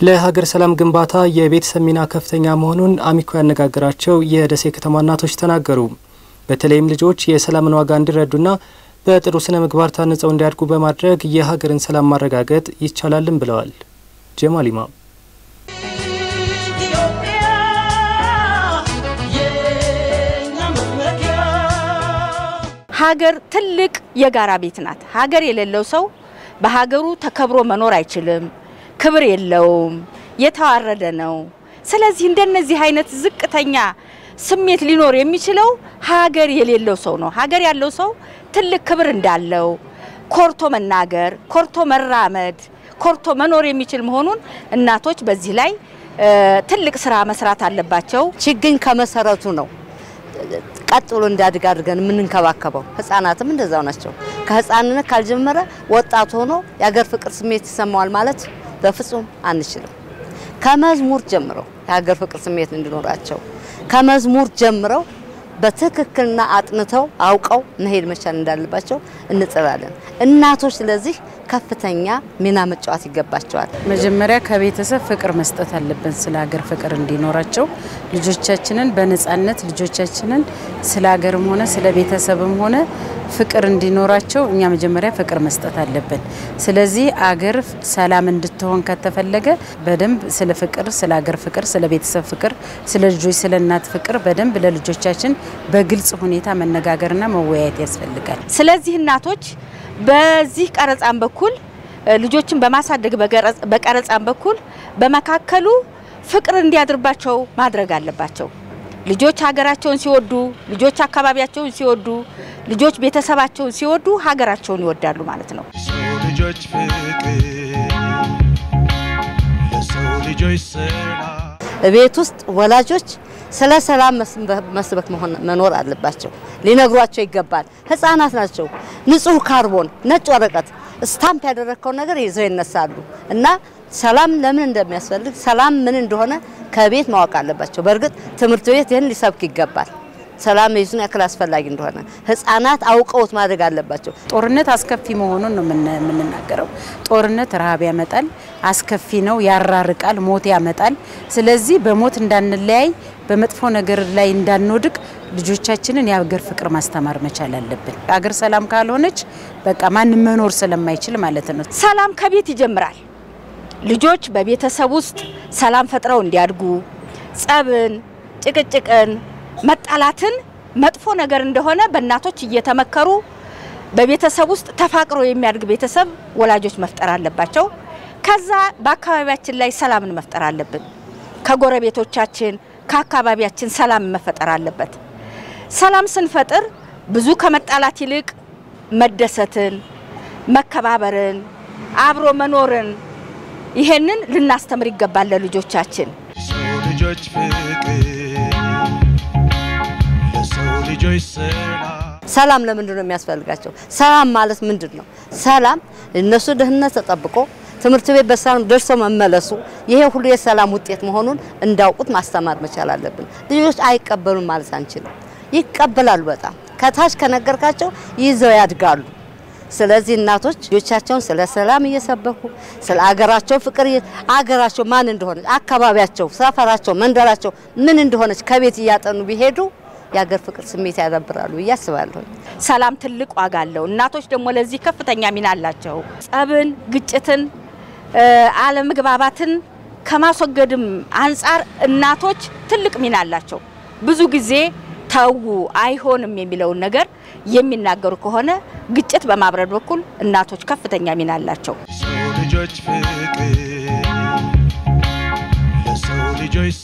ለሀገር ሰላም ግንባታ የቤተሰብ ሚና ከፍተኛ መሆኑን አሚኮ ያነጋገራቸው የደሴ ከተማ እናቶች ተናገሩ። በተለይም ልጆች የሰላምን ዋጋ እንዲረዱና በጥሩ ስነ ምግባር ታንጸው እንዲያድጉ በማድረግ የሀገርን ሰላም ማረጋገጥ ይቻላልም ብለዋል። ጀማል ኢማም ሀገር ትልቅ የጋራ ቤት ናት። ሀገር የሌለው ሰው በሀገሩ ተከብሮ መኖር አይችልም። ክብር የለውም፣ የተዋረደ ነው። ስለዚህ እንደነዚህ አይነት ዝቅተኛ ስሜት ሊኖር የሚችለው ሀገር የሌለው ሰው ነው። ሀገር ያለው ሰው ትልቅ ክብር እንዳለው ኮርቶ መናገር፣ ኮርቶ መራመድ፣ ኮርቶ መኖር የሚችል መሆኑን እናቶች በዚህ ላይ ትልቅ ስራ መስራት አለባቸው። ችግኝ ከመሰረቱ ነው ቀጥሎ እንዳድግ አድርገን ምንንከባከበው። ህፃናትም እንደዛው ናቸው። ከህፃንነት ካልጀመረ ወጣት ሆኖ የሀገር ፍቅር ስሜት ይሰማዋል ማለት በፍጹም አንችልም። ከመዝሙር ጀምረው የሀገር ፍቅር ስሜት እንዲኖራቸው ከመዝሙር ጀምረው በትክክልና አጥንተው አውቀው መሄድ መቻል እንዳለባቸው እንጥራለን። እናቶች ስለዚህ ከፍተኛ ሚና መጫወት ይገባቸዋል። መጀመሪያ ከቤተሰብ ፍቅር መስጠት አለብን። ስለ ሀገር ፍቅር እንዲኖራቸው ልጆቻችንን በነጻነት ልጆቻችንን ስለ ሀገርም ሆነ ስለ ቤተሰብም ሆነ ፍቅር እንዲኖራቸው እኛ መጀመሪያ ፍቅር መስጠት አለብን። ስለዚህ ሀገር ሰላም እንድትሆን ከተፈለገ በደንብ ስለ ፍቅር፣ ስለ ሀገር ፍቅር፣ ስለ ቤተሰብ ፍቅር፣ ስለ ልጆች ስለ እናት ፍቅር በደንብ ለልጆቻችን በግልጽ ሁኔታ መነጋገርና መወያየት ያስፈልጋል። ስለዚህ እናቶች በዚህ ቀረጻም በኩል ልጆችን በማሳደግ በቀረጻም በኩል በመካከሉ ፍቅር እንዲያድርባቸው ማድረግ አለባቸው። ልጆች ሀገራቸውን ሲወዱ፣ ልጆች አካባቢያቸውን ሲወዱ፣ ልጆች ቤተሰባቸውን ሲወዱ ሀገራቸውን ይወዳሉ ማለት ነው። ልጆች ፍቅር ለሰው ልጆች ሰላም ቤት ውስጥ ወላጆች ስለ ሰላም መስበክ መኖር አለባቸው። ሊነግሯቸው ይገባል። ህፃናት ናቸው። ንጹህ ካርቦን ነጭ ወረቀት ስታምፕ ያደረከው ነገር ይዘው ይነሳሉ እና ሰላም ለምን እንደሚያስፈልግ ሰላም ምን እንደሆነ ከቤት ማወቅ አለባቸው። በርግጥ ትምህርት ቤት ይሄን ሊሰብክ ይገባል። ሰላም የሱን ያክል አስፈላጊ እንደሆነ ህፃናት አውቀውት ማድረግ አለባቸው። ጦርነት አስከፊ መሆኑን ነው የምንናገረው። ጦርነት ረሃብ ያመጣል፣ አስከፊ ነው፣ ያራርቃል፣ ሞት ያመጣል። ስለዚህ በሞት እንዳንለያይ በመጥፎ ነገር ላይ እንዳንወድቅ ልጆቻችንን የሀገር ፍቅር ማስተማር መቻል አለብን። ሀገር ሰላም ካልሆነች በቃ ማንም መኖር ስለማይችል ማለት ነው። ሰላም ከቤት ይጀምራል። ልጆች በቤተሰብ ውስጥ ሰላም ፈጥረው እንዲያድጉ ጸብን፣ ጭቅጭቅን፣ መጣላትን መጥፎ ነገር እንደሆነ በእናቶች እየተመከሩ በቤተሰብ ውስጥ ተፋቅሮ የሚያድግ ቤተሰብ ወላጆች መፍጠር አለባቸው። ከዛ በአካባቢያችን ላይ ሰላምን መፍጠር አለብን። ከጎረቤቶቻችን ከአካባቢያችን ሰላም መፈጠር አለበት። ሰላም ስንፈጥር ብዙ ከመጣላት ይልቅ መደሰትን፣ መከባበርን፣ አብሮ መኖርን ይሄንን ልናስተምር ይገባል ለልጆቻችን። ልጆች ፍቅር ለሰው ልጆች ሰላም ለምንድን ነው የሚያስፈልጋቸው? ሰላም ማለት ምንድነው? ሰላም እነሱ ደህንነት ተጠብቆ ትምህርት ቤት በሰላም ደርሰው መመለሱ ይሄ ሁሉ የሰላም ውጤት መሆኑን እንዳውቁት ማስተማር መቻል አለብን። ልጆች አይቀበሉም ማለት አንችልም። ይቀበላሉ። በጣም ከታች ከነገርካቸው ይዘው ያድጋሉ። ስለዚህ እናቶች ልጆቻቸውን ስለ ሰላም እየሰበኩ ስለ አገራቸው ፍቅር አገራቸው ማን እንደሆነ አካባቢያቸው፣ ሰፈራቸው፣ መንደራቸው ምን እንደሆነች ከቤት እያጠኑ ቢሄዱ የሀገር ፍቅር ስሜት ያዳብራሉ ያስባሉ። ሰላም ትልቅ ዋጋ አለው። እናቶች ደግሞ ለዚህ ከፍተኛ ሚና አላቸው። ጸብን፣ ግጭትን፣ አለመግባባትን ከማስወገድም አንፃር እናቶች ትልቅ ሚና አላቸው። ብዙ ጊዜ ተው አይሆንም የሚለውን ነገር የሚናገሩ ከሆነ ግጭት በማብረድ በኩል እናቶች ከፍተኛ ሚና አላቸው። ልጆች ፍቅር ለሰው ልጆች